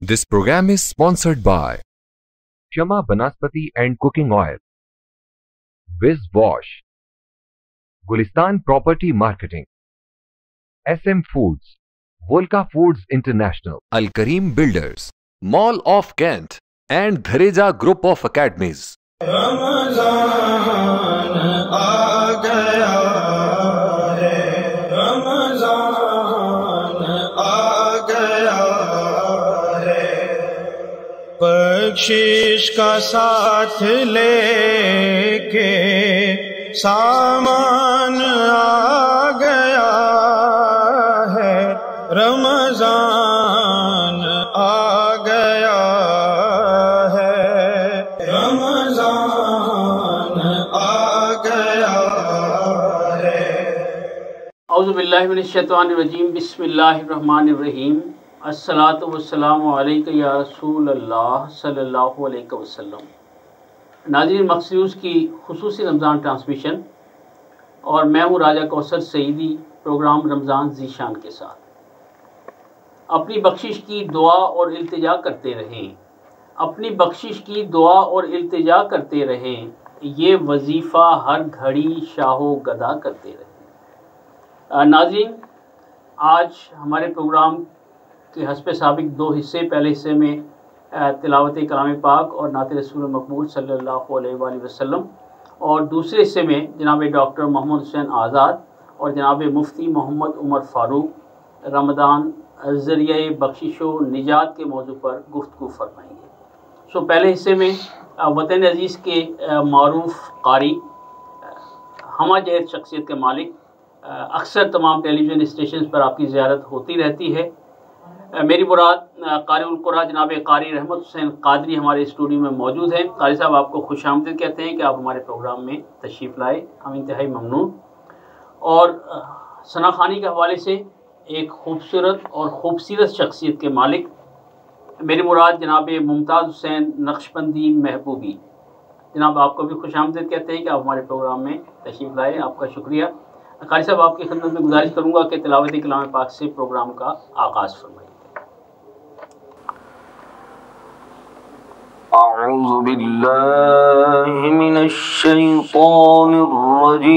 This program is sponsored by Shama Banaspati and Cooking Oil, Wiz Wash, Gulistan Property Marketing, SM Foods, Volca Foods International, Al Kareem Builders, Mall of Kent, and Dhareja Group of Academies. رمضان آ گیا ہے، رمضان آ گیا ہے، بخشش کا ساتھ لے کے سامان آ گیا ہے، رمضان آ گیا ہے، رمضان آ گیا ہے۔ اعوذ باللہ من الشیطان الرجیم، بسم اللہ الرحمن الرحیم، الصلاۃ والسلام علیک یا رسول اللہ صلی اللہ علیہ وسلم۔ ناظرین، مخصوص کی خصوصی رمضان ٹرانسمیشن اور میں ہوں راجہ کوثر سعیدی، پروگرام رمضان ذیشان کے ساتھ۔ اپنی بخشش کی دعا اور التجا کرتے رہیں، اپنی بخشش کی دعا اور التجا کرتے رہیں، یہ وظیفہ ہر گھڑی شاہ و گدا کرتے رہیں۔ ناظرین، آج ہمارے پروگرام کے حسب سابق دو حصے، پہلے حصے میں تلاوت کلام پاک اور نعت رسول مقبول صلی اللہ علیہ وآلہ وسلم، اور دوسرے حصے میں جناب ڈاکٹر محمد حسین آزاد اور جناب مفتی محمد عمر فاروق رمضان ذریعہ بخشش و نجات کے موضوع پر گفتگو فرمائیں گے۔ پہلے حصے میں وطن عزیز کے معروف قاری، ہمہ جہت شخصیت کے مالک، اکثر تمام ٹیلی ویژن اسٹیشنز پر آپ کی زیارت ہوتی رہتی ہے، میری مراد قاری القرآن جناب قاری رحمت حسین قادری ہمارے اسٹوڈیو میں موجود ہیں۔ قاری صاحب، آپ کو خوش آمدید کہتے ہیں کہ آپ ہمارے پروگرام میں تشریف لائے، ہم انتہائی ممنون۔ اور ثنا خوانی کے حوالے سے ایک خوبصورت اور خوبصورت شخصیت کے مالک، میری مراد جناب ممتاز حسین نقشبندی محبوبی، جناب آپ کو بھی خوش آمدید کہتے ہیں کہ آپ ہمارے پروگرام میں تشریف لائے، آپ کا شکریہ۔ قاری صاحب، آپ کی خدمت میں گزارش کروں گا کہ تلاوت کلام پاک سے پروگرام کا آغاز فرمائیں۔ اعوذ باللہ من الشیطان الرجیم،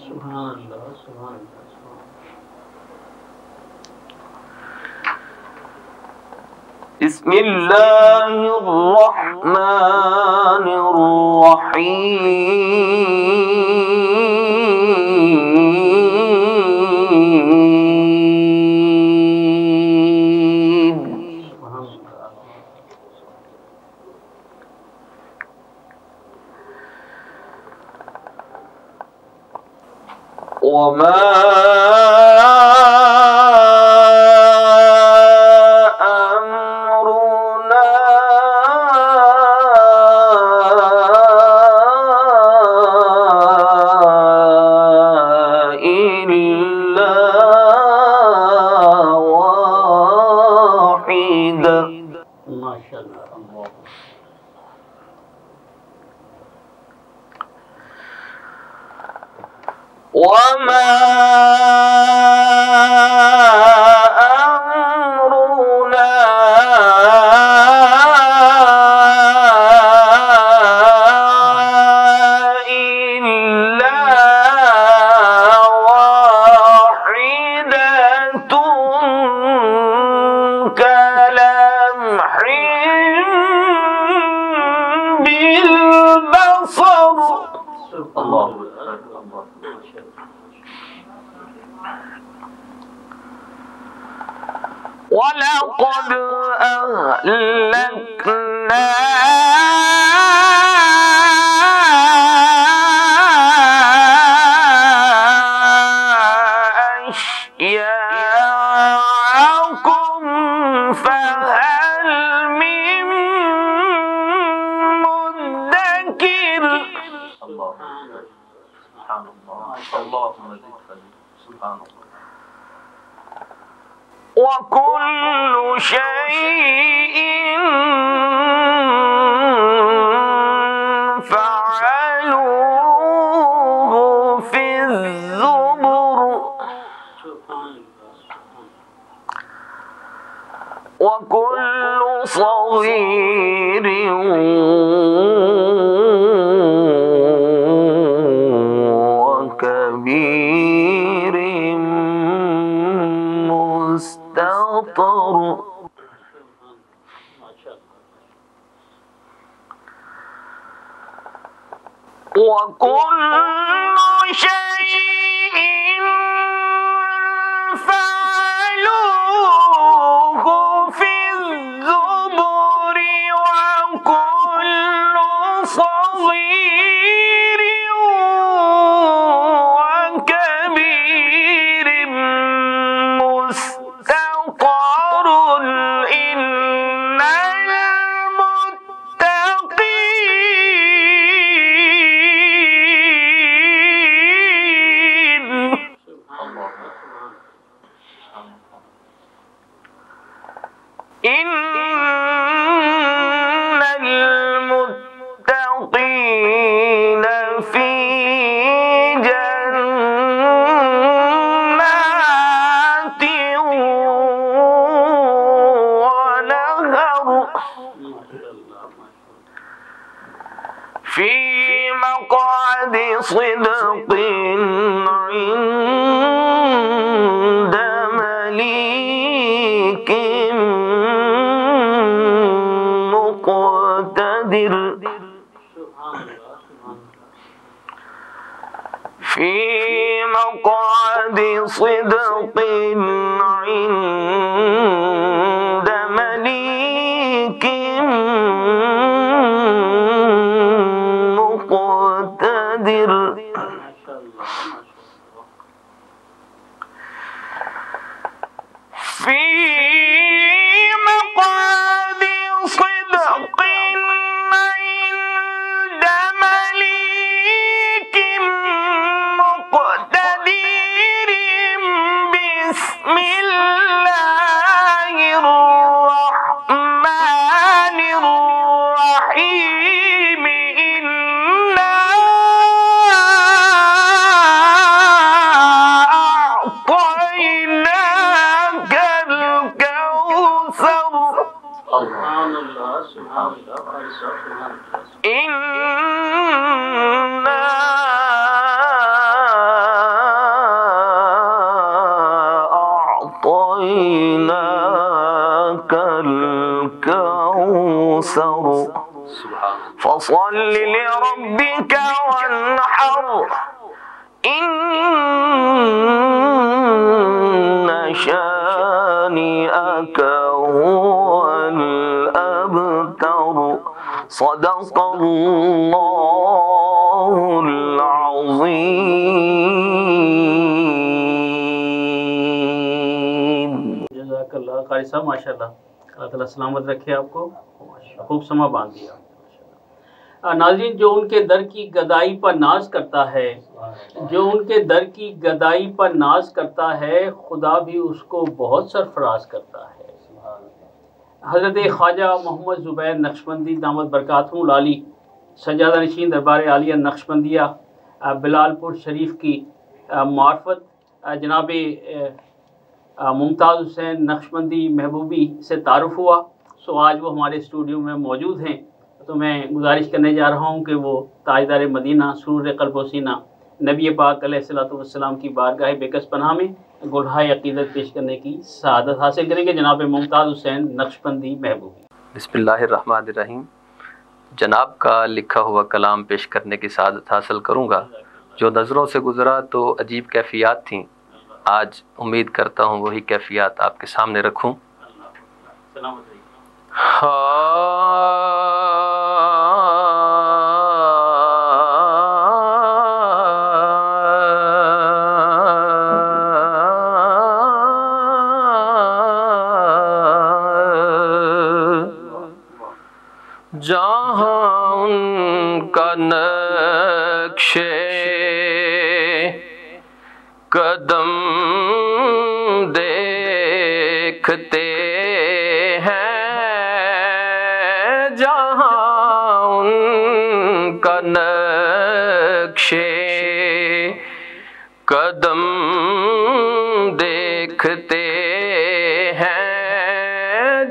سبحان اللہ، سبحان اللہ، سبحان بسم اللہ الرحمن الرحیم۔ وما وَلَقَدْ أَهْلَكْنَا أَشْيَاعَكُمْ فَهَلْ مِن مُدَّكِرٍ۔ سبحان اللہ، اللہم ذکر، سبحان اللہ۔ وَكُلُّ شَيْءٍ فَعَلُوهُ فِي الزُّبُرِ۔ وكل صغير وكبير مستطر. وكل شيء فعلوه في الزبر وكل صغير وكبير مستقر. إن المتقين في جنات ونهر في مقعد صدق عند مليك مقتدر. في مقعد صدق عند مليك مقتدر. في مقعد صدق عند مليك مقتدر. بسم الله الرحمن الرحيم. إنا أعطيناك الكوثر. سبحان الله سبحان الله. إنا أعطيناك الكوثر فصل لربك وانحر. إن شانئك هو الأبتر. صدق الله العظیم. جزاک اللہ قاری صاحب، ماشاء اللہ، اللہ تعالیٰ سلامت رکھے آپ کو، خوب سما باندھ دیا. ناظرین، جو ان کے در کی گدائی پر ناز کرتا ہے، جو ان کے در کی گدائی پر ناز کرتا ہے، خدا بھی اس کو بہت سرفراز کرتا ہے. حضرت خواجہ محمد زبیر نقشبندی دامت برکاتہم العالی، سجادہ نشین دربار عالیہ نقشبندیہ بلال پور شریف کی معرفت جناب ممتاز حسین نقشبندی محبوبی سے تعارف ہوا. سو آج وہ ہمارے اسٹوڈیو میں موجود ہیں، تو میں گزارش کرنے جا رہا ہوں کہ وہ تاجدار مدینہ سرور قلب و سینہ نبی پاک علیہ الصلوۃ والسلام کی بارگاہ بےکس پناہ میں گلہائے عقیدت پیش کرنے کی سعادت حاصل کریں گے. جناب ممتاز حسین نقشبندی محبوبی. بسم اللہ الرحمن الرحیم. جناب کا لکھا ہوا کلام پیش کرنے کی سعادت حاصل کروں گا. جو نظروں سے گزرا تو عجیب کیفیات تھیں، آج امید کرتا ہوں وہی کیفیات آپ کے سامنے رکھوں. سلامت رہیے. جہاں ان کا نقش قدم دیکھتے ہیں، جہاں ان کا نقش قدم دیکھتے ہیں،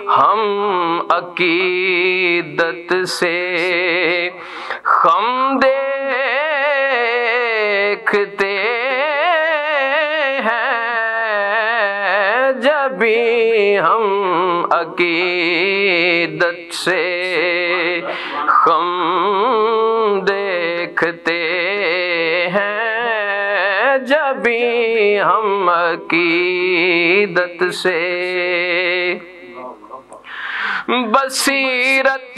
ہم عقیدت سے خم دیکھتے ہیں، جبھی ہم عقیدت سے خم دیکھتے ہیں، جبھی ہم عقیدت سے بصیرت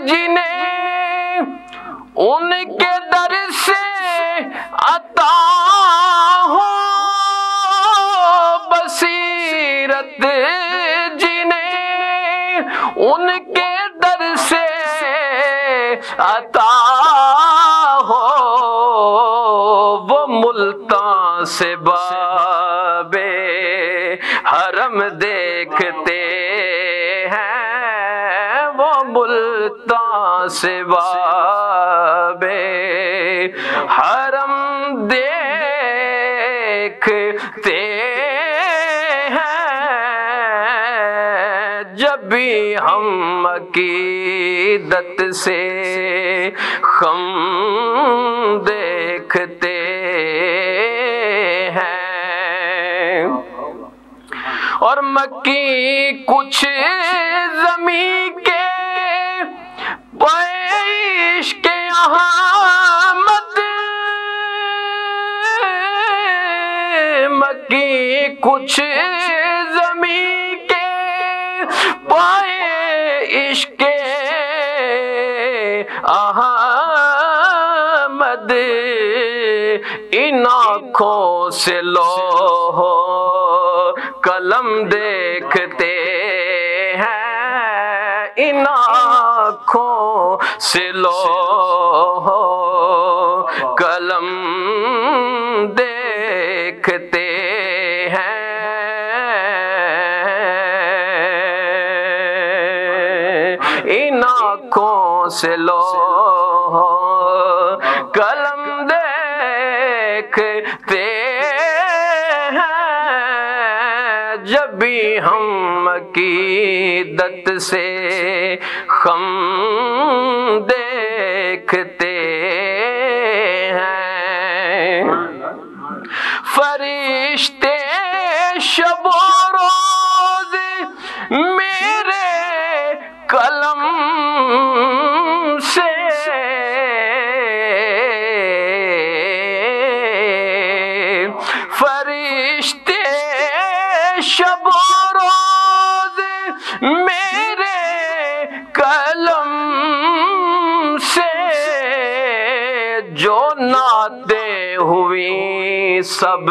جنہیں ان کے در سے عطا ہو، بصیرت جنہیں ان کے در سے عطا ہو، وہ ملتاں سے باب حرم دیکھتے ہیں، وہ ملتاں سے باب حرم دیکھتے ہیں، جب بھی ہم عقیدت سے خم دیکھتے ہیں۔ اور مکی کچھ زمین کے پیش کے احمد، مکی کچھ زمین کے پائے عشق احمد، ان آنکھوں سے لوح قلم دیکھتے ہیں، ان آنکھوں سے لوح قلم دیکھتے ہیں، ان آنکھوں سے لوح قلم دیکھتے ہیں، جب بھی ہم عقیدت سے خم دیکھتے ہیں۔ فرشتے شب و روز میرے قلم سے فرشتے شب و روز میرے قلم سے جو نعتیں ہوئی سب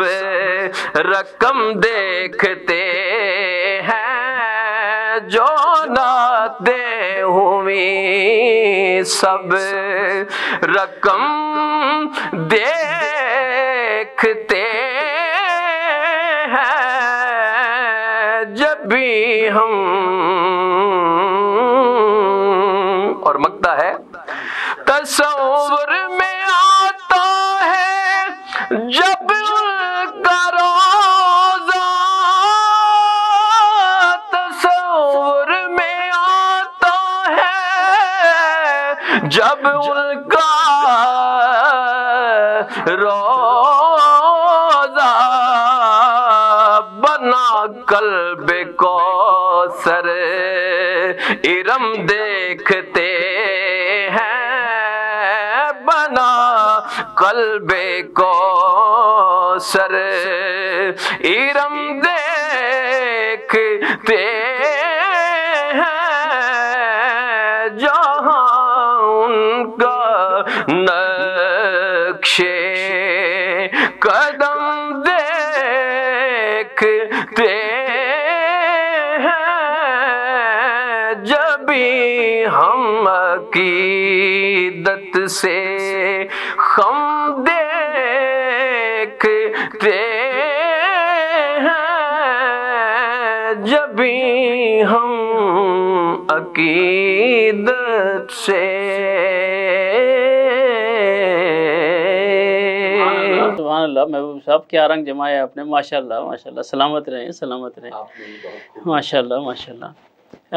رقم دیکھتے ہیں، جو نعتیں ہوئی سب رقم دیکھتے ہیں، جب بھی ہم اور مکتا ہے تصور میں آتا ہے جب ان کا روزہ، تصور میں آتا ہے جب ان کا روزہ، بنا قلب کوثر ارم دیکھتے ہیں، بنا قلب کوثر ارم دیکھتے ہیں، جہاں ان کا نقش قدم دیکھتے ہیں، جب بھی ہم عقیدت سے خم دیکھتے ہیں، جب بھی ہم عقیدت سے اللہ محبوب صاحب, کیا رنگ جمایا آپ نے, ماشاء اللہ ماشاء اللہ. سلامت رہیں, سلامت رہیں, ماشاء اللہ ماشاء اللہ.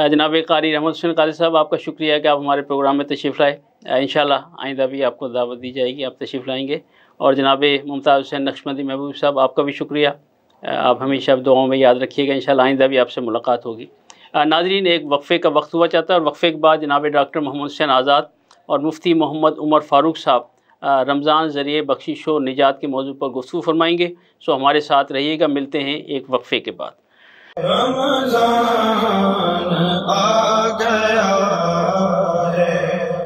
جناب قاری رحمت حسین قاری صاحب, آپ کا شکریہ کہ آپ ہمارے پروگرام میں تشریف لائے. انشاءاللہ آئندہ بھی آپ کو دعوت دی جائے گی, آپ تشریف لائیں گے. اور جناب ممتاز حسین نقشبندی محبوب صاحب, آپ کا بھی شکریہ, آپ ہمیشہ دعاؤں میں یاد رکھیے گا. انشاءاللہ آئندہ بھی آپ سے ملاقات ہوگی. ناظرین, ایک وقفے کا وقت ہوا چاہتا ہے, اور وقفے کے بعد جناب ڈاکٹر محمد حسین آزاد اور مفتی محمد عمر فاروق صاحب رمضان ذریعے بخشش و نجات کے موضوع پر گفتگو فرمائیں گے. سو ہمارے ساتھ رہیے گا, ملتے ہیں ایک وقفے کے بعد. رمضان آ گیا ہے,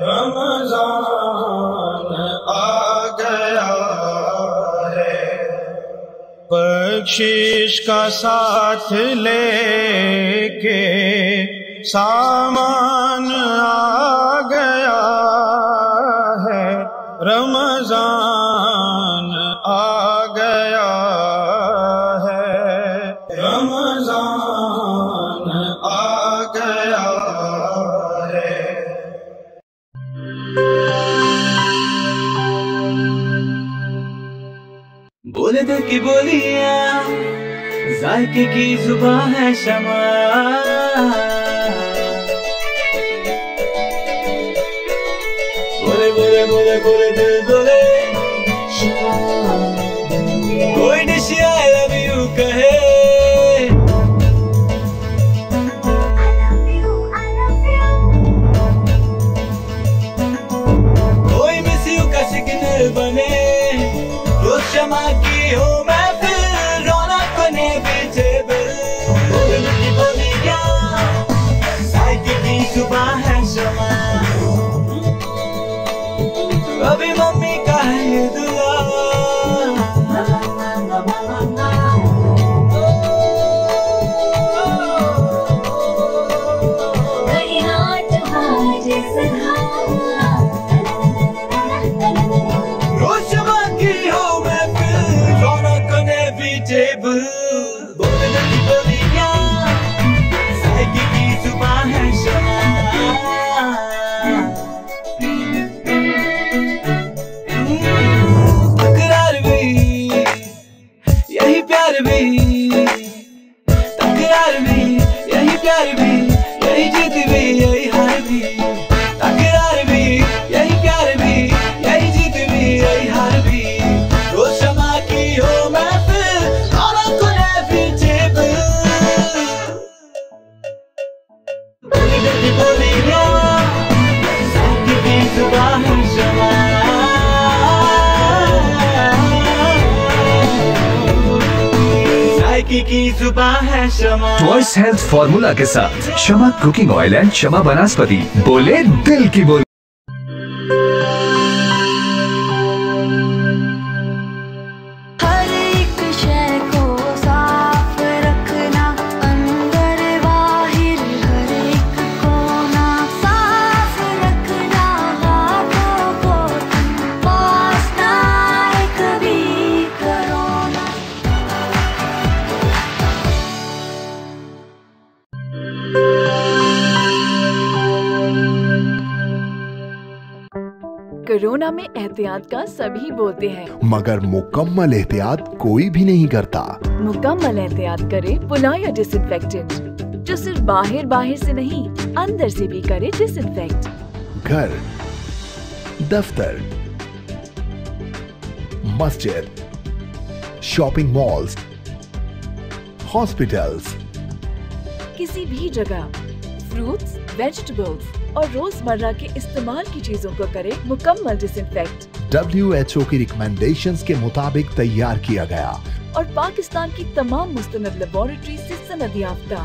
رمضان آ گیا ہے, بخشش کا ساتھ لے کے سامان آ گیا ہے, رمضان آ گیا ہے, رمضان آ گیا ہے. بولے دل کی بولیاں, ذائقے کی زبان ہے شمع, بولے بولے بولے بولے دل بولے, کوئی ڈش آئی لو یو کہے, کوئی مس یو کا سگنل بنے, روز شمع کی ہو محفل, رونق بنے ویجیبل. بولے دل کی بولیاں, ذائقے کی زبان ہے شمع, ابھی ممی کا ہے یہ دعا, روز شمع کی ہو محفل, رونق بنے ویجیبل. بولے دل کی بولیاں, ذائقے کی زبان ہے شمع, تکرار بھی یہی پیار بھی, تکرار بھی یہی پیار بھی, یہی جیت بھی یہی ہار بھی, تکرار بھی یہی پیار بھی, یہی جیت بھی یہی ہار بھی. روز شمع کی ہو محفل, رونق بنے ویجیبل. بولے دل کی بولیاں, ذائقے کی زبان ہے شمع, ذائقے کی زبان ہے شمع. وائس ہیلتھ فارمولا کے ساتھ شمع کوکنگ آئل اینڈ شمع بناسپتی. بولے دل کی بولی. ہر ایک شے کو صاف رکھنا, اندر باہر ہر ایک کونا صاف رکھنا, ہاتھوں کو پاس نہ آئے کبھی کرونا. کورونا میں احتیاط کا سبھی بولتے ہیں, مگر مکمل احتیاط کوئی بھی نہیں کرتا. مکمل احتیاط کرے پلایا ڈس انفیکٹنٹ, جو صرف باہر سے نہیں اندر سے بھی کرے ڈس انفیکٹ. گھر, دفتر, مسجد, شاپنگ مالز, ہاسپٹلز, کسی بھی جگہ فروٹس, ویجیٹیبلز اور روزمرہ کے استعمال کی چیزوں کو کرے مکمل ڈس انفیکٹ. WHO کی ریکمینڈیشنز کے مطابق تیار کیا گیا اور پاکستان کی تمام مستند لیبارٹری سے سند یافتہ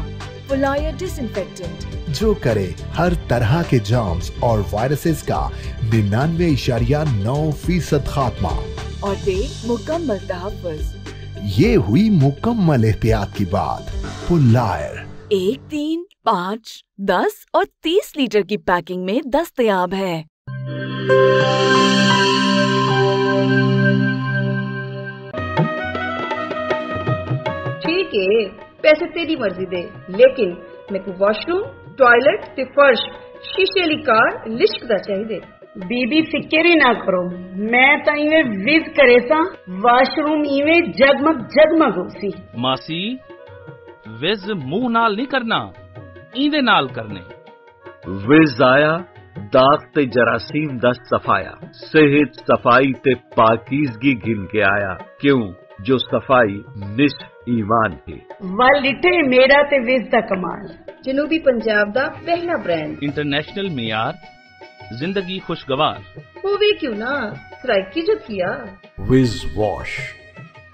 پلایا ڈس انفیکٹنٹ, جو کرے ہر طرح کے جرمز اور وائرسز کا 99.9% خاتمہ اور دے مکمل تحفظ. یہ ہوئی مکمل احتیاط کی بات. پلائر 1, 3, 5, 10 اور 30 لیٹر کی پیکنگ میں دستیاب ہے. ٹھیک ہے, پیسے تیری مرضی دے, لیکن میں کو واش روم, ٹوائلٹ تے فرش شیشے والی کار لشک دا چاہیے. بی بی فکر ہی نہ کرو، میں تا ایویں وز کرے سا واش روم ایویں جگمگ جگمگ ہو سی. ماسی وز منہ نال نہیں کرنا، ایندے نال کرنے. وز آیا داغ تے جراثیم دا صفایا، صحت صفائی تے پاکیزگی گن کے آیا، کیوں جو صفائی نصف ایمان ہے. ول ڈٹھے میرا تے وز دا کمال. جنوبی پنجاب دا پہلا برانڈ، انٹرنیشنل معیار، زندگی خوشگوار. ہووے کیوں نہ سرائکی جو کیا. Wiz wash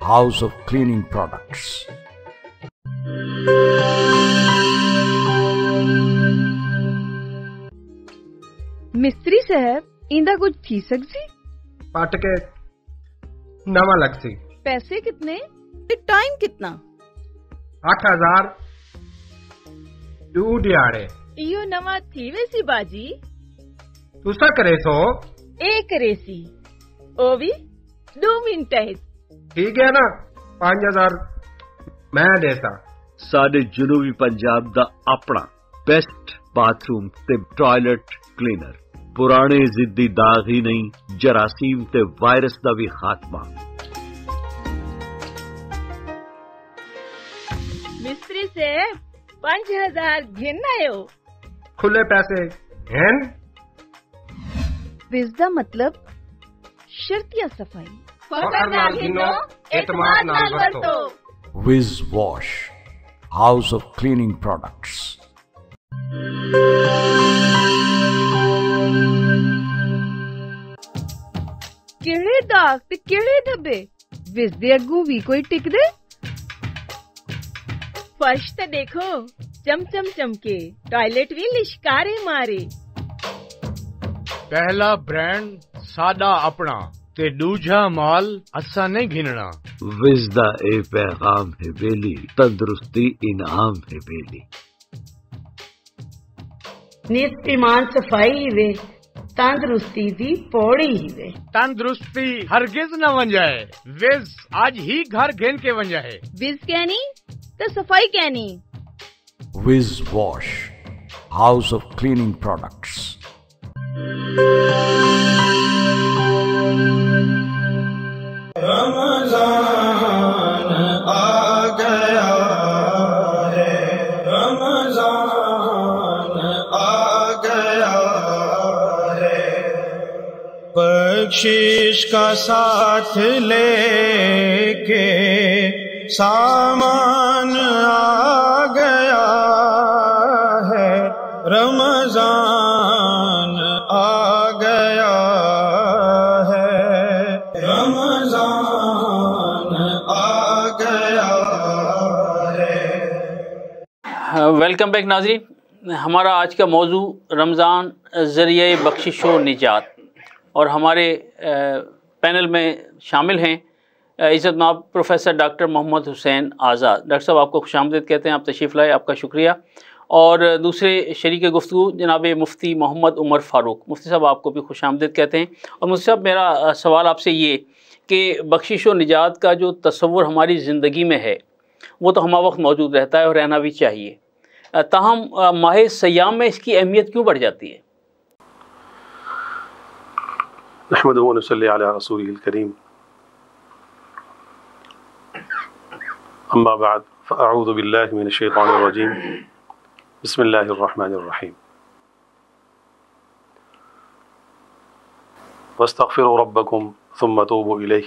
house of cleaning products. مستری صاحب ایندا کچھ تھی سکسی؟ پٹ کے نواں لگ سی. پیسے کتنے تے ٹائم کتنا؟ 8000 2 دیاڑے. ایو نواں تھی ویسی باجی. تسا کرے سو اے کرے سی او بھی 2 منٹ. ٹھیک ہے نا 5000 میں دیتا. ساڈے جنوبی پنجاب دا اپنا بیسٹ باتھ روم تے ٹوائلٹ کلینر. پرانے ضدی داغ ہی نہیں، جراثیم تے وائرس دا بھی خاتمہ. مستری سے 5000 گھن آئے ہو. کھلے پیسے ہیں. وز دا مطلب شرط یا صفائی. فخر نال گھنو، اعتماد نال ورتو. Wiz wash house of cleaning products. کیڑے داغ تے کیڑے دھبے وز دے اگوں بھی کوئی ٹک دے. فرش تے دیکھو چم چم چمکے، ٹوائلٹ بھی لشکارے مارے. پہلا برانڈ ساڈا اپنا تے دوجا مال اساں نہیں گھننا. وز دا اے پیغام ہے بیلی، تندرستی انعام ہے بیلی. نصف ایمان صفائی وے، تندرستی دی پوڑی ہی وے. تندرستی ہرگز نہ ونجائے، وز آج ہی گھر گھن کے ونجائے. وز کہنی تو صفائی کہنی. Wiz wash house of cleaning products. Ramzan آ گیا ہے، رمضان آ گیا ہے. بخشش کا ساتھ لے کے سامان آ گیا ہے، رمضان آ گیا ہے، رمضان آ گیا ہے. ویلکم بیک ناظرین. ہمارا آج کا موضوع رمضان ذریعہ بخشش و نجات، اور ہمارے پینل میں شامل ہیں عزت مآب پروفیسر ڈاکٹر محمد حسین آزاد. ڈاکٹر صاحب آپ کو خوش آمدید کہتے ہیں، آپ تشریف لائے، آپ کا شکریہ. اور دوسرے شریک گفتگو جناب مفتی محمد عمر فاروق. مفتی صاحب آپ کو بھی خوش آمدید کہتے ہیں. اور مفتی صاحب میرا سوال آپ سے یہ کہ بخشش و نجات کا جو تصور ہماری زندگی میں ہے وہ تو ہمہ وقت موجود رہتا ہے اور رہنا بھی چاہیے، تاہم ماہ سیام میں اس کی اہمیت کیوں بڑھ جاتی ہے؟ نحمدہ و نصلی علی رسولہ الکریم. اما بعد فاعوذ باللہ من الشیطان الرجیم. بسم اللہ الرحمن الرحیم. واستغفروا ربکم ثم توبوا الیہ.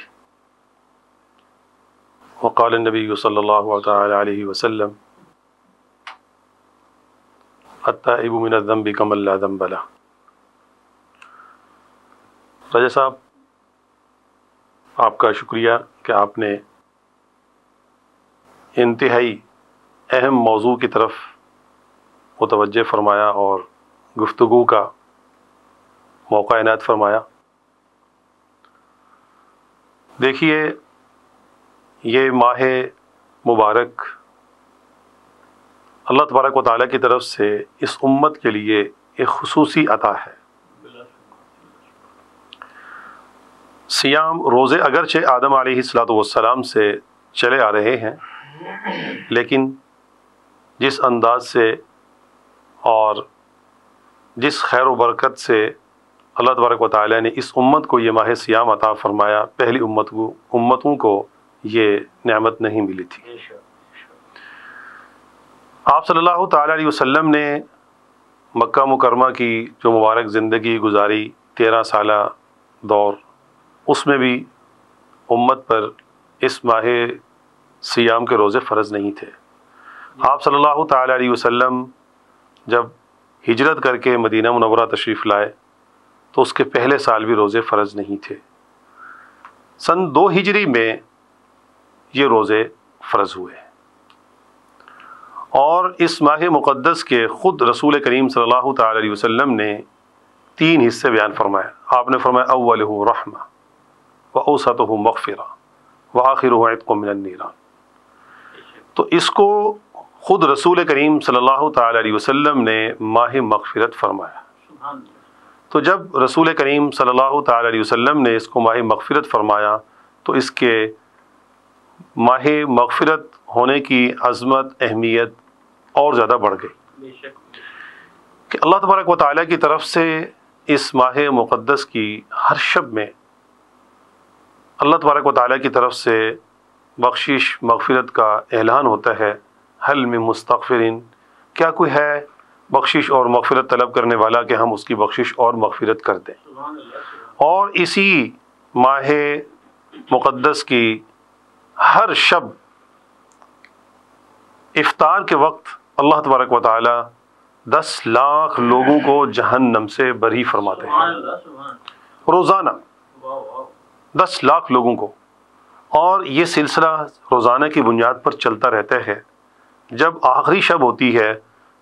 وقال النبی صلی اللہ تعالی علیہ وسلم التائب من الذنب کمن لا ذنب لہ. رجا صاحب آپ کا شکریہ کہ آپ نے انتہائی اہم موضوع کی طرف متوجہ فرمایا اور گفتگو کا موقع عنایت فرمایا. دیکھیے یہ ماہ مبارک اللہ تبارک و تعالیٰ کی طرف سے اس امت کے لیے ایک خصوصی عطا ہے. سیام روزے اگرچہ آدم علیہ السلام سے چلے آ رہے ہیں، لیکن جس انداز سے اور جس خیر و برکت سے اللہ تبارک و تعالیٰ نے اس امت کو یہ ماہ سیام عطا فرمایا، پہلی امتوں کو یہ نعمت نہیں ملی تھی۔ آپ صلی اللہ تعالیٰ علیہ وسلم نے مکہ مکرمہ کی جو مبارک زندگی گزاری، 13 سالہ دور، اس میں بھی امت پر اس ماہ سیام کے روزے فرض نہیں تھے۔ آپ صلی اللہ تعالیٰ علیہ وسلم جب ہجرت کر کے مدینہ منورہ تشریف لائے تو اس کے پہلے سال بھی روزے فرض نہیں تھے۔ سن 2 ہجری میں یہ روزے فرض ہوئے، اور اس ماہ مقدس کے خود رسول کریم صلی اللہ تعالی علیہ وسلم نے 3 حصے بیان فرمائے۔ آپ نے فرمایا اولہ رحمہ واوسطہ مغفرہ وآخرہ عتق من النیران۔ تو اس کو خود رسول کریم صلی اللہ تعالی علیہ وسلم نے ماہ مغفرت فرمایا۔ تو جب رسول کریم صلی اللہ تعالی علیہ وسلم نے اس کو ماہ مغفرت فرمایا تو اس کے ماہ مغفرت ہونے کی عظمت، اہمیت اور زیادہ بڑھ گئی کہ اللہ تبارک و تعالیٰ کی طرف سے اس ماہ مقدس کی ہر شب میں اللہ تبارک و تعالیٰ کی طرف سے بخشش مغفرت کا اعلان ہوتا ہے۔ حل من مستغفرین، کیا کوئی ہے بخشش اور مغفرت طلب کرنے والا کہ ہم اس کی بخشش اور مغفرت کر دیں۔ اور اسی ماہ مقدس کی ہر شب افطار کے وقت اللہ تبارک و تعالی 10 لاکھ لوگوں کو جہنم سے بری فرماتے ہیں روزانہ، 10 لاکھ لوگوں کو۔ اور یہ سلسلہ روزانہ کی بنیاد پر چلتا رہتا ہے۔ جب آخری شب ہوتی ہے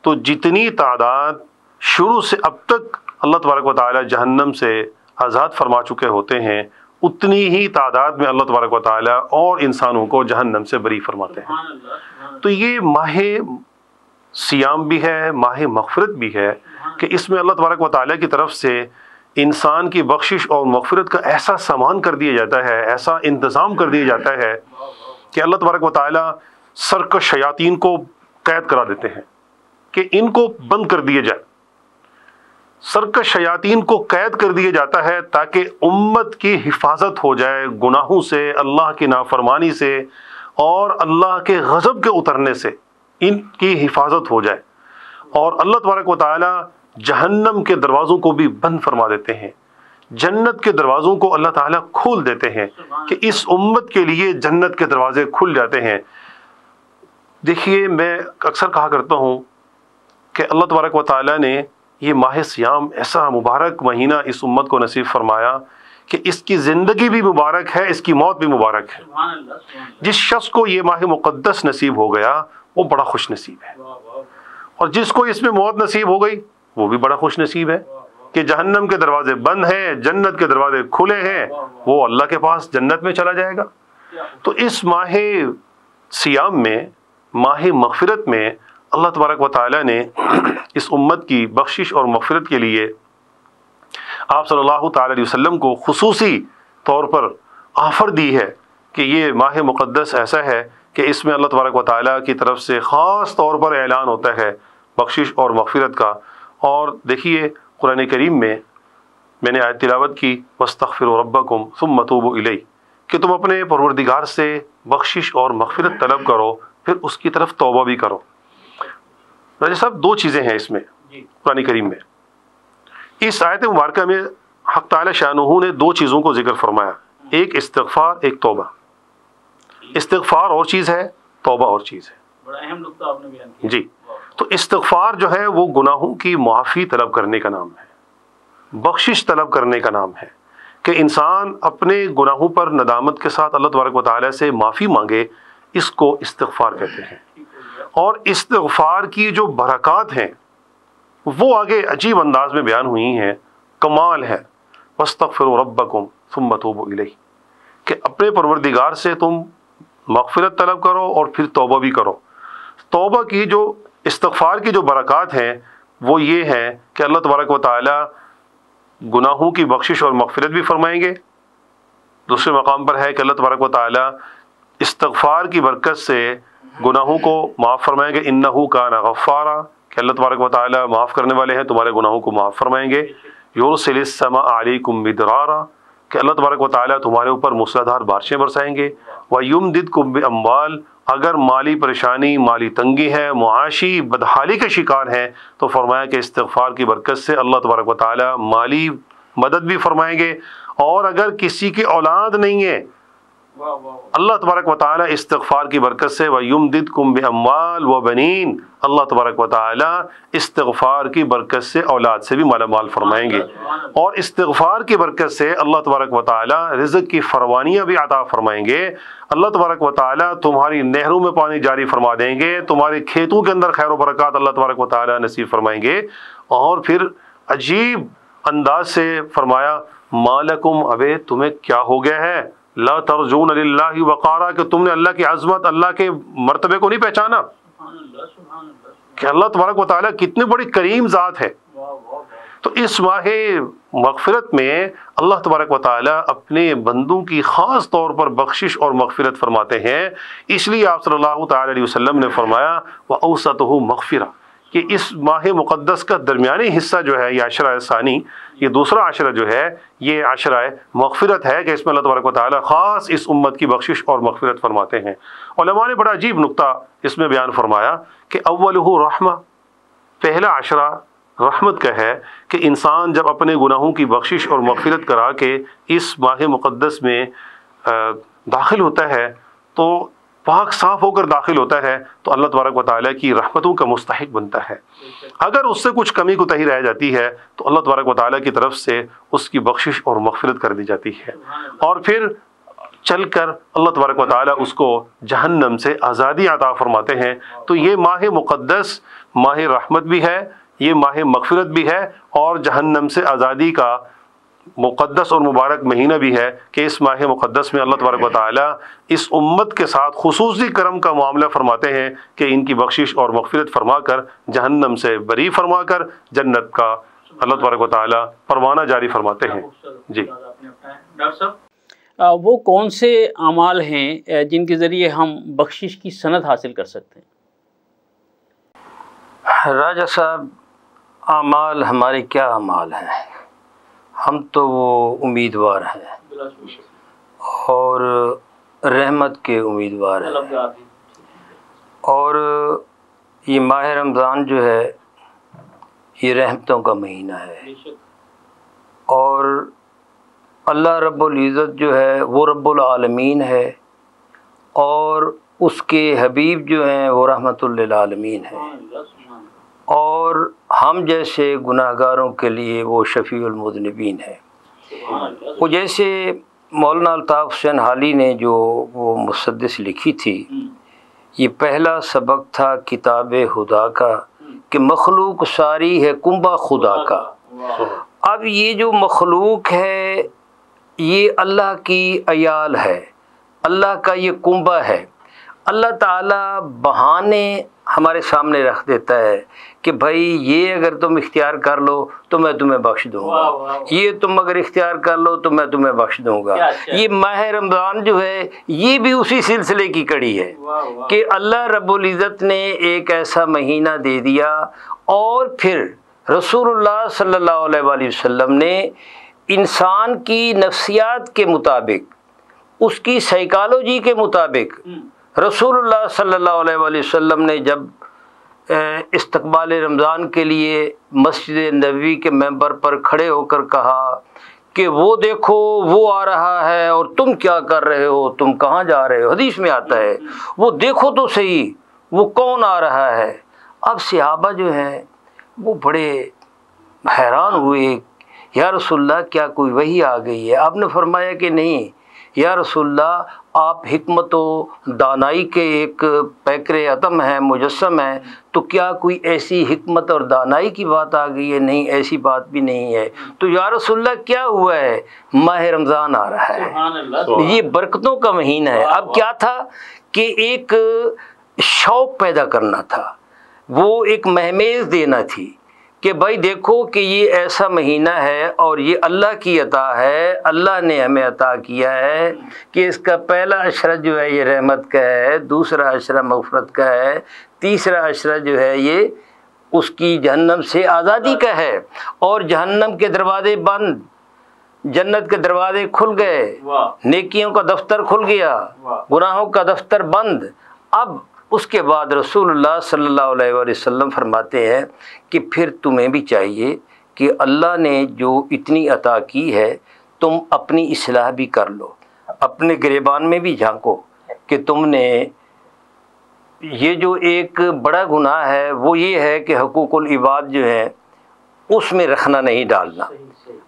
تو جتنی تعداد شروع سے اب تک اللہ تبارک و تعالی جہنم سے آزاد فرما چکے ہوتے ہیں، اتنی ہی تعداد میں اللہ تبارک و تعالی اور انسانوں کو جہنم سے بری فرماتے ہیں۔ تو یہ ماہ سیام بھی ہے، ماہ مغفرت بھی ہے کہ اس میں اللہ تبارک و تعالی کی طرف سے انسان کی بخشش اور مغفرت کا ایسا سامان کر دیا جاتا ہے، ایسا انتظام کر دیا جاتا ہے کہ اللہ تبارک و تعالی سرکش شیاطین کو قید کرا دیتے ہیں کہ ان کو بند کر دیا جائے۔ سرکش شیاطین کو قید کر دیا جاتا ہے تاکہ امت کی حفاظت ہو جائے گناہوں سے، اللہ کی نافرمانی سے اور اللہ کے غضب کے اترنے سے ان کی حفاظت ہو جائے۔ اور اللہ تبارک و تعالی جہنم کے دروازوں کو بھی بند فرما دیتے ہیں، جنت کے دروازوں کو اللہ تعالیٰ کھول دیتے ہیں کہ اس امت کے لیے جنت کے دروازے کھل جاتے ہیں۔ دیکھیے، میں اکثر کہا کرتا ہوں کہ اللہ تبارک و تعالیٰ نے یہ ماہ سیام ایسا مبارک مہینہ اس امت کو نصیب فرمایا کہ اس کی زندگی بھی مبارک ہے، اس کی موت بھی مبارک ہے۔ جس شخص کو یہ ماہ مقدس نصیب ہو گیا وہ بڑا خوش نصیب ہے، اور جس کو اس میں موت نصیب ہو گئی وہ بھی بڑا خوش نصیب ہے کہ جہنم کے دروازے بند ہیں، جنت کے دروازے کھلے ہیں، وہ اللہ کے پاس جنت میں چلا جائے گا۔ تو اس ماہ سیام میں، ماہ مغفرت میں، اللہ تبارک و تعالیٰ نے اس امت کی بخشش اور مغفرت کے لیے آپ صلی اللہ تعالی علیہ وسلم کو خصوصی طور پر آفر دی ہے کہ یہ ماہ مقدس ایسا ہے کہ اس میں اللہ تبارک و تعالیٰ کی طرف سے خاص طور پر اعلان ہوتا ہے بخشش اور مغفرت کا۔ اور دیکھیے قرآن کریم میں نے آیت تلاوت کی وَاسْتَغْفِرُوا رَبَّكُمْ ثُمَّ تُوبُوا إِلَيْهِ کہ تم اپنے پروردگار سے بخشش اور مغفرت طلب کرو، پھر اس کی طرف توبہ بھی کرو۔ راجہ صاحب، 2 چیزیں ہیں اس میں قرآن کریم میں۔ اس آیت مبارکہ میں حق تعالی شانہ نے 2 چیزوں کو ذکر فرمایا، ایک استغفار، ایک توبہ۔ استغفار اور چیز ہے، توبہ اور چیز ہے۔ بڑا اہم نقطہ آپ نے بیان کیا۔ جی، تو استغفار جو ہے وہ گناہوں کی معافی طلب کرنے کا نام ہے، بخشش طلب کرنے کا نام ہے کہ انسان اپنے گناہوں پر ندامت کے ساتھ اللہ تبارک و تعالیٰ سے معافی مانگے، اس کو استغفار کہتے ہیں۔ اور استغفار کی جو برکات ہیں وہ آگے عجیب انداز میں بیان ہوئی ہیں، کمال ہے۔ وَاسْتَغْفِرُوا رَبَّكُمْ ثُمَّ تُوبُوا إِلَيْهِ کہ اپنے پروردگار سے تم مغفرت طلب کرو اور پھر توبہ بھی کرو۔ توبہ کی جو، استغفار کی جو برکات ہیں وہ یہ ہیں کہ اللہ تبارک و تعالی گناہوں کی بخشش اور مغفرت بھی فرمائیں گے۔ دوسرے مقام پر ہے کہ اللہ تبارک و تعالی استغفار کی برکت سے گناہوں کو معاف فرمائیں گے، انہو کان غفارا کہ اللہ تبارک و تعالیٰ معاف کرنے والے ہیں، تمہارے گناہوں کو معاف فرمائیں گے۔ یرسل السماء علیکم مدرارا، کہ اللہ تبارک و تعالیٰ تمہارے اوپر موسلادھار بارشیں برسائیں گے۔ وَيُمْدِدْكُمْ بِأَمْوَالٍ، اگر مالی پریشانی، مالی تنگی ہے، معاشی بدحالی کے شکار ہیں تو فرمایا کہ استغفار کی برکت سے اللہ تبارک و تعالیٰ مالی مدد بھی فرمائیں گے۔ اور اگر کسی کی اولاد نہیں ہے، اللہ تبارک و تعالیٰ استغفار کی برکت سے وَيُمْدِدْكُمْ بِأَمْوَالٍ وَبَنِينَ، اللہ تبارک و تعالیٰ استغفار کی برکت سے اولاد سے بھی مالا مال فرمائیں گے۔ اور استغفار کی برکت سے اللہ تبارک و تعالیٰ رزق کی فروانیاں بھی عطا فرمائیں گے۔ اللہ تبارک و تعالیٰ تمہاری نہروں میں پانی جاری فرما دیں گے، تمہارے کھیتوں کے اندر خیر و برکات اللہ تبارک و تعالیٰ نصیب فرمائیں گے۔ اور پھر عجیب انداز سے فرمایا مالکم، ابے تمہیں کیا ہو گیا ہے، لا ترجون للہ وقارا، کہ تم نے اللہ کی عظمت، اللہ کے مرتبے کو نہیں پہچانا، کہ اللہ تبارک و تعالیٰ کتنی بڑی کریم ذات ہے۔ تو اس ماہ مغفرت میں اللہ تبارک و تعالیٰ اپنے بندوں کی خاص طور پر بخشش اور مغفرت فرماتے ہیں۔ اس لیے آپ صلی اللہ تعالیٰ علیہ وسلم نے فرمایا وَأَوْسَطُهُ مغفرہ، کہ اس ماہ مقدس کا درمیانی حصہ جو ہے یہ عشرہ ثانی، یہ دوسرا عشرہ جو ہے یہ عشرہ مغفرت ہے، کہ اس میں اللہ تبارک و تعالیٰ خاص اس امت کی بخشش اور مغفرت فرماتے ہیں۔ علماء نے بڑا عجیب نقطہ اس میں بیان فرمایا کہ اولہ رحمہ، پہلا عشرہ رحمت کا ہے، کہ انسان جب اپنے گناہوں کی بخشش اور مغفرت کرا کے اس ماہ مقدس میں داخل ہوتا ہے تو پاک صاف ہو کر داخل ہوتا ہے تو اللہ تبارک و تعالیٰ کی رحمتوں کا مستحق بنتا ہے۔ اگر اس سے کچھ کمی کوتاہی رہ جاتی ہے تو اللہ تبارک و تعالیٰ کی طرف سے اس کی بخشش اور مغفرت کر دی جاتی ہے، اور پھر چل کر اللہ تبارک و تعالیٰ اس کو جہنم سے آزادی عطا فرماتے ہیں۔ تو یہ ماہ مقدس ماہ رحمت بھی ہے، یہ ماہ مغفرت بھی ہے، اور جہنم سے آزادی کا مقدس اور مبارک مہینہ بھی ہے، کہ اس ماہ مقدس میں اللہ تبارک و تعالیٰ اس امت کے ساتھ خصوصی کرم کا معاملہ فرماتے ہیں، کہ ان کی بخشش اور مغفرت فرما کر جہنم سے بری فرما کر جنت کا اللہ تبارک و تعالیٰ پروانہ جاری فرماتے ہیں۔ جی ڈاکٹر صاحب، وہ کون سے اعمال ہیں جن کے ذریعے ہم بخشش کی سند حاصل کر سکتے ہیں؟ راجہ صاحب، اعمال ہمارے کیا اعمال ہیں؟ ہم تو وہ امیدوار ہیں اور رحمت کے امیدوار ہیں، اور یہ ماہ رمضان جو ہے یہ رحمتوں کا مہینہ ہے، اور اللہ رب العزت جو ہے وہ رب العالمین ہے، اور اس کے حبیب جو ہیں وہ رحمت للعالمین ہیں، اور ہم جیسے گناہ گاروں کے لیے وہ شفیع المذنبین ہے۔ وہ جیسے مولانا الطاف حسین حالی نے جو وہ مسدس لکھی تھی، یہ پہلا سبق تھا کتاب خدا کا کہ مخلوق ساری ہے کنبہ خدا کا۔ اب یہ جو مخلوق ہے یہ اللہ کی عیال ہے، اللہ کا یہ کنبہ ہے۔ اللہ تعالیٰ بہانے ہمارے سامنے رکھ دیتا ہے کہ بھائی یہ اگر تم اختیار کر لو تو میں تمہیں بخش دوں گا، یہ تم اگر اختیار کر لو تو میں تمہیں بخش دوں گا۔ یہ ماہ رمضان جو ہے یہ بھی اسی سلسلے کی کڑی ہے کہ اللہ رب العزت نے ایک ایسا مہینہ دے دیا، اور پھر رسول اللہ صلی اللہ علیہ وآلہ وسلم نے انسان کی نفسیات کے مطابق، اس کی سائیکالوجی کے مطابق رسول اللہ صلی اللہ علیہ وآلہ وسلم نے جب استقبال رمضان کے لیے مسجد نبوی کے ممبر پر کھڑے ہو کر کہا کہ وہ دیکھو وہ آ رہا ہے اور تم کیا کر رہے ہو، تم کہاں جا رہے ہو؟ حدیث میں آتا ہے وہ دیکھو تو صحیح وہ کون آ رہا ہے۔ اب صحابہ جو ہیں وہ بڑے حیران ہوئے، یا رسول اللہ کیا کوئی وحی آ گئی ہے؟ آپ نے فرمایا کہ نہیں یا رسول اللہ، آپ حکمت و دانائی کے ایک پیکر عدم ہیں، مجسم ہیں، تو کیا کوئی ایسی حکمت اور دانائی کی بات آ گئی ہے؟ نہیں، ایسی بات بھی نہیں ہے۔ تو یا رسول اللہ کیا ہوا ہے؟ ماہ رمضان آ رہا ہے، یہ برکتوں کا مہینہ ہے۔ اب کیا تھا کہ ایک شوق پیدا کرنا تھا، وہ ایک مہمیز دینا تھی کہ بھائی دیکھو کہ یہ ایسا مہینہ ہے اور یہ اللہ کی عطا ہے، اللہ نے ہمیں عطا کیا ہے کہ اس کا پہلا عشرہ جو ہے یہ رحمت کا ہے، دوسرا عشرہ مغفرت کا ہے، تیسرا عشرہ جو ہے یہ اس کی جہنم سے آزادی کا ہے، اور جہنم کے دروازے بند، جنت کے دروازے کھل گئے، نیکیوں کا دفتر کھل گیا، گناہوں کا دفتر بند۔ اب اس کے بعد رسول اللہ صلی اللہ علیہ وآلہ وسلم فرماتے ہیں کہ پھر تمہیں بھی چاہیے کہ اللہ نے جو اتنی عطا کی ہے تم اپنی اصلاح بھی کر لو، اپنے گریبان میں بھی جھانکو کہ تم نے یہ جو ایک بڑا گناہ ہے وہ یہ ہے کہ حقوق العباد جو ہے اس میں رکھنا نہیں ڈالنا،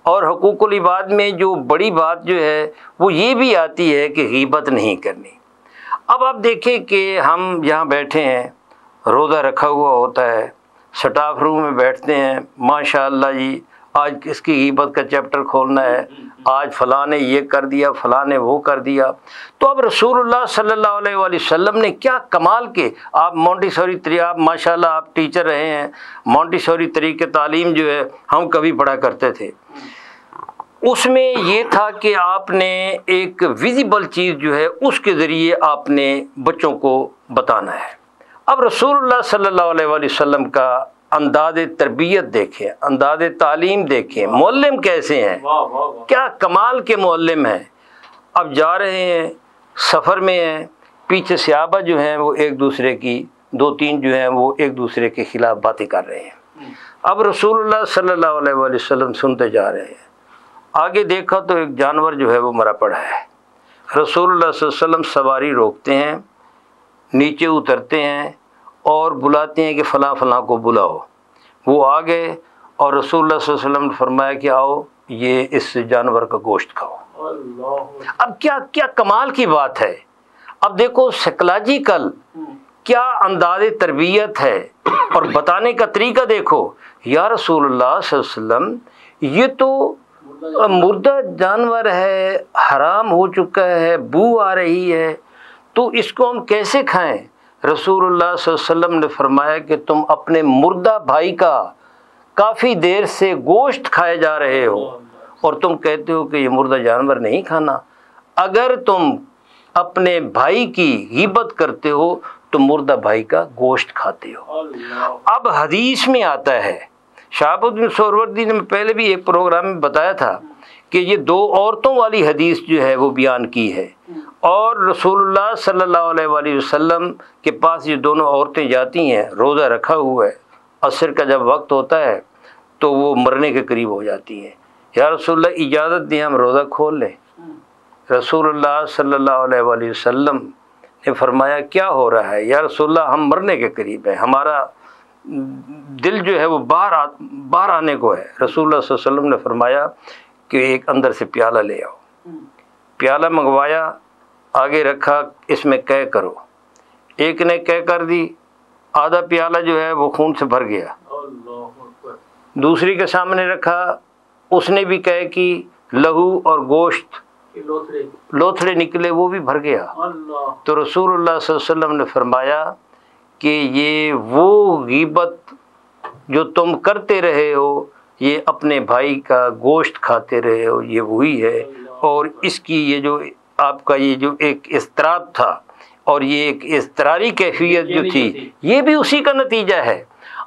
اور حقوق العباد میں جو بڑی بات جو ہے وہ یہ بھی آتی ہے کہ غیبت نہیں کرنی۔ اب آپ دیکھیں کہ ہم یہاں بیٹھے ہیں، روزہ رکھا ہوا ہوتا ہے، سٹاف روم میں بیٹھتے ہیں، ماشاءاللہ جی آج کس کی غیبت کا چیپٹر کھولنا ہے، آج فلاں نے یہ کر دیا، فلاں نے وہ کر دیا۔ تو اب رسول اللہ صلی اللہ علیہ وآلہ وسلم نے کیا کمال کے، آپ مونٹیسوری آپ ماشاءاللہ آپ ٹیچر رہے ہیں، مونٹیسوری طریقے تعلیم جو ہے ہم کبھی پڑھا کرتے تھے، اس میں یہ تھا کہ آپ نے ایک ویزیبل چیز جو ہے اس کے ذریعے آپ نے بچوں کو بتانا ہے۔ اب رسول اللہ صلی اللہ علیہ وآلہ وسلم کا انداز تربیت دیکھیں، انداز تعلیم دیکھیں، معلم کیسے ہیں، کیا کمال کے معلم ہیں۔ اب جا رہے ہیں، سفر میں ہیں، پیچھے صحابہ جو ہیں وہ ایک دوسرے کی دو تین جو ہیں وہ ایک دوسرے کے خلاف باتیں کر رہے ہیں۔ اب رسول اللہ صلی اللہ علیہ وآلہ وسلم سنتے جا رہے ہیں، آگے دیکھا تو ایک جانور جو ہے وہ مرا پڑا ہے۔ رسول اللہ صلی اللہ علیہ وسلم سواری روکتے ہیں، نیچے اترتے ہیں اور بلاتے ہیں کہ فلاں فلاں کو بلاؤ۔ وہ آ گئے اور رسول اللہ صلی اللہ علیہ وسلم نے فرمایا کہ آؤ یہ اس جانور کا گوشت کھاؤ۔ اب کیا کمال کی بات ہے۔ اب دیکھو سائیکلوجیکل کیا انداز تربیت ہے، اور بتانے کا طریقہ دیکھو۔ یا رسول اللہ صلی اللہ علیہ وسلم یہ تو مردہ جانور ہے، حرام ہو چکا ہے، بو آ رہی ہے، تو اس کو ہم کیسے کھائیں؟ رسول اللہ صلی اللہ علیہ وسلم نے فرمایا کہ تم اپنے مردہ بھائی کا کافی دیر سے گوشت کھائے جا رہے ہو اور تم کہتے ہو کہ یہ مردہ جانور نہیں کھانا۔ اگر تم اپنے بھائی کی غیبت کرتے ہو تو مردہ بھائی کا گوشت کھاتے ہو۔ اب حدیث میں آتا ہے، شہاب الدین سہروردی نے پہلے بھی ایک پروگرام میں بتایا تھا کہ یہ دو عورتوں والی حدیث جو ہے وہ بیان کی ہے، اور رسول اللہ صلی اللہ علیہ وآلہ وسلم کے پاس یہ دونوں عورتیں جاتی ہیں، روزہ رکھا ہوا ہے، عصر کا جب وقت ہوتا ہے تو وہ مرنے کے قریب ہو جاتی ہیں۔ یا رسول اللہ اجازت دیں ہم روزہ کھول لیں؟ رسول اللہ صلی اللہ علیہ وآلہ وسلم نے فرمایا کیا ہو رہا ہے؟ یا رسول اللہ ہم مرنے کے قریب ہیں، ہمارا دل جو ہے وہ باہر آنے کو ہے۔ رسول اللہ صلی اللہ علیہ وسلم نے فرمایا کہ ایک اندر سے پیالہ لے آؤ۔ پیالہ منگوایا، آگے رکھا، اس میں قے کرو۔ ایک نے قے کر دی، آدھا پیالہ جو ہے وہ خون سے بھر گیا۔ دوسری کے سامنے رکھا، اس نے بھی قے کی، لہو اور گوشت لوتھڑے نکلے، وہ بھی بھر گیا۔ تو رسول اللہ صلی اللہ علیہ وسلم نے فرمایا کہ یہ وہ غیبت جو تم کرتے رہے ہو، یہ اپنے بھائی کا گوشت کھاتے رہے ہو، یہ وہی ہے، اور اس کی یہ جو آپ کا یہ جو ایک اضطراب تھا اور یہ ایک اضطراری کیفیت جو تھی، یہ بھی اسی کا نتیجہ ہے۔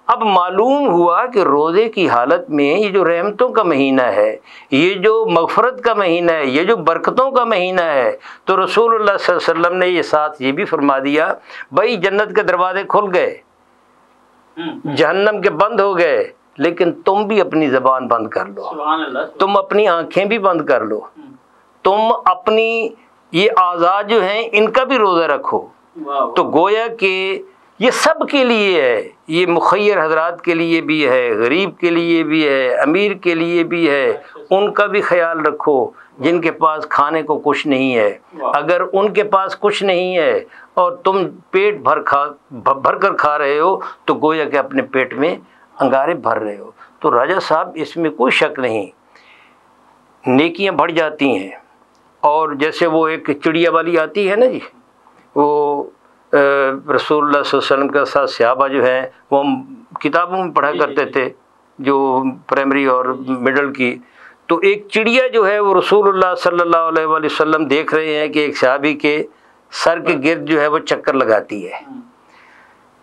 اب معلوم ہوا کہ روزے کی حالت میں یہ جو رحمتوں کا مہینہ ہے، یہ جو مغفرت کا مہینہ ہے، یہ جو برکتوں کا مہینہ ہے، تو رسول اللہ صلی اللہ علیہ وسلم نے یہ ساتھ یہ بھی فرما دیا، بھائی جنت کے دروازے کھل گئے، جہنم کے بند ہو گئے، لیکن تم بھی اپنی زبان بند کر لو، تم اپنی آنکھیں بھی بند کر لو، تم اپنی یہ اعضاء جو ہیں ان کا بھی روزہ رکھو۔ تو گویا کہ یہ سب کے لیے ہے، یہ مخیر حضرات کے لیے بھی ہے، غریب کے لیے بھی ہے، امیر کے لیے بھی ہے، ان کا بھی خیال رکھو جن کے پاس کھانے کو کچھ نہیں ہے۔ اگر ان کے پاس کچھ نہیں ہے اور تم پیٹ بھر کر کھا رہے ہو تو گویا کہ اپنے پیٹ میں انگارے بھر رہے ہو۔ تو راجہ صاحب اس میں کوئی شک نہیں، نیکیاں بڑھ جاتی ہیں، اور جیسے وہ ایک چڑیا والی آتی ہے نا جی، وہ رسول اللہ صلی اللہ علیہ وسلم کے ساتھ صحابہ جو ہیں وہ ہم کتابوں میں پڑھا کرتے تھے جو پرائمری اور مڈل کی، تو ایک چڑیا جو ہے وہ رسول اللہ صلی اللہ علیہ وآلہ وسلم دیکھ رہے ہیں کہ ایک صحابی کے سر کے گرد جو ہے وہ چکر لگاتی ہے۔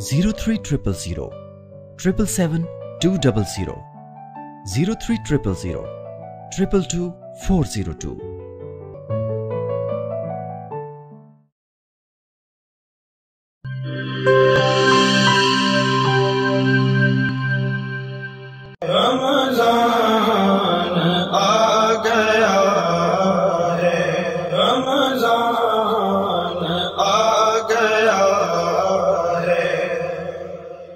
03000 777 200 03000 222 402।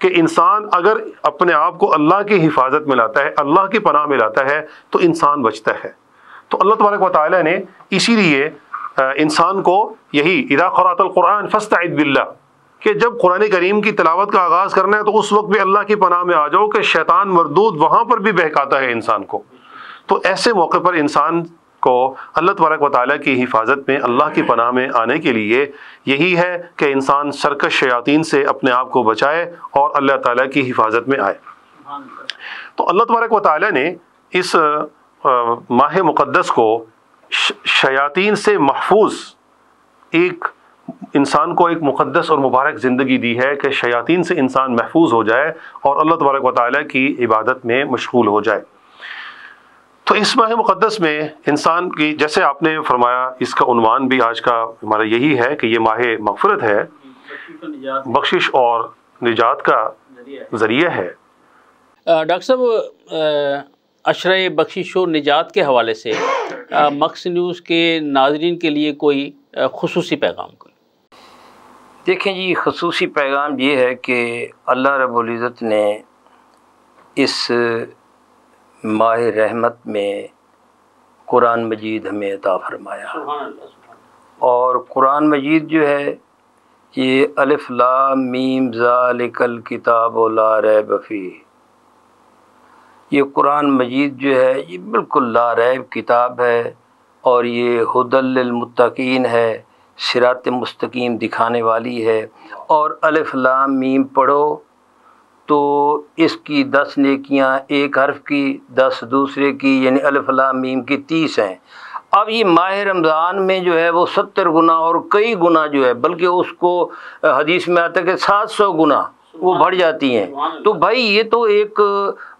کہ انسان اگر اپنے آپ کو اللہ کی حفاظت میں لاتا ہے، اللہ کی پناہ میں لاتا ہے تو انسان بچتا ہے۔ تو اللہ تبارک و تعالیٰ نے اسی لیے انسان کو یہی اذا قرأت القرآن فاستعذ باللہ، کہ جب قرآن کریم کی تلاوت کا آغاز کرنا ہے تو اس وقت بھی اللہ کی پناہ میں آ جاؤ، کہ شیطان مردود وہاں پر بھی بہکاتا ہے انسان کو۔ تو ایسے موقع پر انسان کو اللہ تبارک و تعالیٰ کی حفاظت میں، اللہ کی پناہ میں آنے کے لیے یہی ہے کہ انسان سرکش شیاطین سے اپنے آپ کو بچائے اور اللہ تعالیٰ کی حفاظت میں آئے۔ تو اللہ تبارک و تعالیٰ نے اس ماہ مقدس کو شیاطین سے محفوظ ایک انسان کو ایک مقدس اور مبارک زندگی دی ہے کہ شیاطین سے انسان محفوظ ہو جائے اور اللہ تبارک و تعالیٰ کی عبادت میں مشغول ہو جائے۔ تو اس ماہ مقدس میں انسان کی، جیسے آپ نے فرمایا، اس کا عنوان بھی آج کا ہمارا یہی ہے کہ یہ ماہ مغفرت ہے، بخشش اور نجات کا ذریعہ ہے۔ ڈاکٹر صاحب، عشرہ بخشش و نجات کے حوالے سے مکس نیوز کے ناظرین کے لیے کوئی خصوصی پیغام کوئی؟ دیکھیں جی، خصوصی پیغام یہ ہے کہ اللہ رب العزت نے اس ماہ رحمت میں قرآن مجید ہمیں عطا فرمایا، اور قرآن مجید جو ہے یہ الف لام میم ذالک الکتاب لا ریب فیہ، یہ قرآن مجید جو ہے یہ بالکل لا ریب کتاب ہے، اور یہ ھدی للمتقین ہے، صراط مستقیم دکھانے والی ہے۔ اور الف لام میم پڑھو تو اس کی 10 نیکیاں ایک حرف کی، 10 دوسرے کی، یعنی الف لام میم کی 30 ہیں۔ اب یہ ماہ رمضان میں جو ہے وہ 70 گنا اور کئی گنا جو ہے، بلکہ اس کو حدیث میں آتا ہے کہ 700 گنا وہ بڑھ جاتی ہیں۔ تو بھائی یہ تو ایک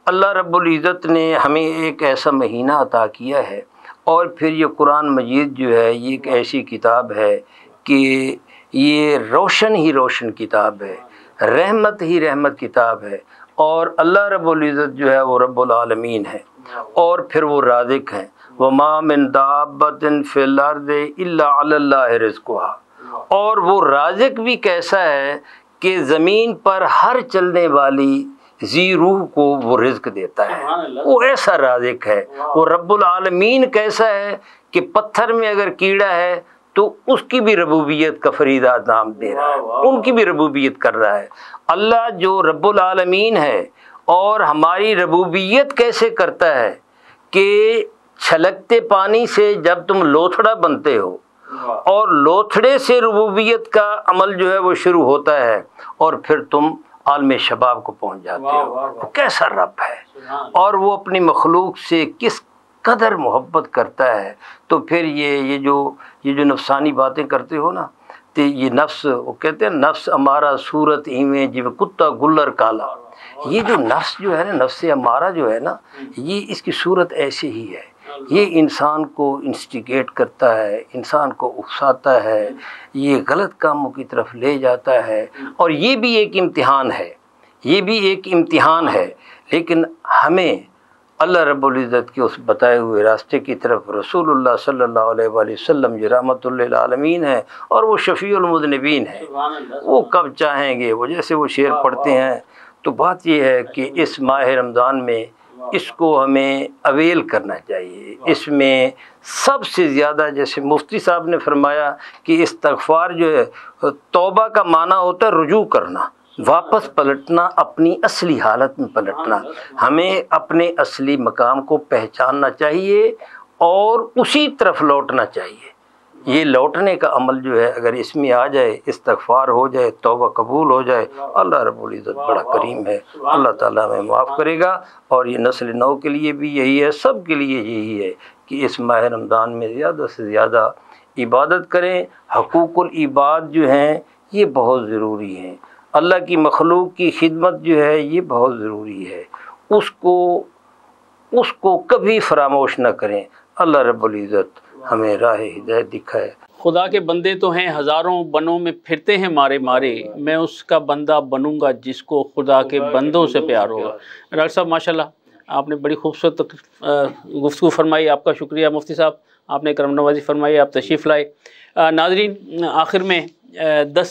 اللہ رب العزت نے ہمیں ایک ایسا مہینہ عطا کیا ہے، اور پھر یہ قرآن مجید جو ہے یہ ایک ایسی کتاب ہے کہ یہ روشن ہی روشن کتاب ہے، رحمت ہی رحمت کتاب ہے، اور اللہ رب العزت جو ہے وہ رب العالمین ہے، اور پھر وہ رازق ہیں۔ وَمَا مِن دَابَّةٍ فِي الْأَرْضِ إِلَّا عَلَى اللَّهِ رِزْقُهَا، اور وہ رازق بھی کیسا ہے کہ زمین پر ہر چلنے والی ذی روح کو وہ رزق دیتا ہے، وہ ایسا رازق ہے۔ وہ رب العالمین کیسا ہے کہ پتھر میں اگر کیڑا ہے تو اس کی بھی ربوبیت کا فریضہ نام دے رہا ہے، ان کی بھی ربوبیت کر رہا ہے۔ اللہ جو رب العالمین ہے، اور ہماری ربوبیت کیسے کرتا ہے کہ چھلکتے پانی سے جب تم لوتھڑا بنتے ہو، اور لوتھڑے سے ربوبیت کا عمل جو ہے وہ شروع ہوتا ہے، اور پھر تم عالم شباب کو پہنچ جاتے ہو۔ وہ کیسا رب ہے، اور وہ اپنی مخلوق سے کس قدر محبت کرتا ہے۔ تو پھر یہ جو نفسانی باتیں کرتے ہو نا، تو یہ نفس، وہ کہتے ہیں نفس ہمارا صورت ایویں جو کتا گلر کالا، یہ جو نفس جو ہے نا، نفس ہمارا جو ہے نا، یہ اس کی صورت ایسے ہی ہے، یہ انسان کو انسٹیگیٹ کرتا ہے، انسان کو اکساتا ہے، یہ غلط کاموں کی طرف لے جاتا ہے، اور یہ بھی ایک امتحان ہے، یہ بھی ایک امتحان ہے۔ لیکن ہمیں اللہ رب العزت کے اس بتائے ہوئے راستے کی طرف رسول اللہ صلی اللہ علیہ وآلہ وسلم جو رحمت للعالمین ہے، اور وہ شفیع المذنبین ہے، وہ کب چاہیں گے، وہ جیسے وہ شعر پڑھتے ہیں۔ تو بات یہ ہے کہ اس ماہ رمضان میں اس کو ہمیں اویل کرنا چاہیے۔ اس میں سب سے زیادہ، جیسے مفتی صاحب نے فرمایا کہ استغفار جو ہے، توبہ کا معنی ہوتا ہے رجوع کرنا، واپس پلٹنا، اپنی اصلی حالت میں پلٹنا۔ ہمیں اپنے اصلی مقام کو پہچاننا چاہیے اور اسی طرف لوٹنا چاہیے۔ یہ لوٹنے کا عمل جو ہے اگر اس میں آ جائے، استغفار ہو جائے، توبہ قبول ہو جائے، اللہ رب العزت بڑا کریم ہے، اللہ تعالیٰ ہمیں معاف کرے گا۔ اور یہ نسل نو کے لیے بھی یہی ہے، سب کے لیے یہی ہے کہ اس ماہ رمضان میں زیادہ سے زیادہ عبادت کریں۔ حقوق العباد جو ہیں یہ بہت ضروری ہیں، اللہ کی مخلوق کی خدمت جو ہے یہ بہت ضروری ہے، اس کو کبھی فراموش نہ کریں۔ اللہ رب العزت ہمیں راہ ہدایت دکھائے۔ خدا کے بندے تو ہیں ہزاروں بنوں میں پھرتے ہیں مارے مارے، میں اس کا بندہ بنوں گا جس کو خدا کے بندوں سے پیار ہوگا۔ ڈاکٹر صاحب ماشاءاللہ آپ نے بڑی خوبصورت گفتگو فرمائی، آپ کا شکریہ۔ مفتی صاحب آپ نے کرم نوازی فرمائی، آپ تشریف لائے۔ ناظرین، آخر میں 10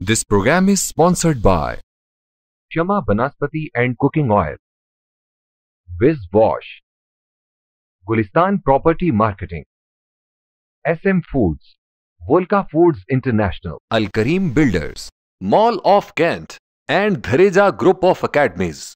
This program is sponsored by Shama Banaspati and Cooking Oil, Wiz Wash, Gulistan Property Marketing, SM Foods, Volca Foods International, Al Kareem Builders, Mall of Kent, and Dhareja Group of Academies.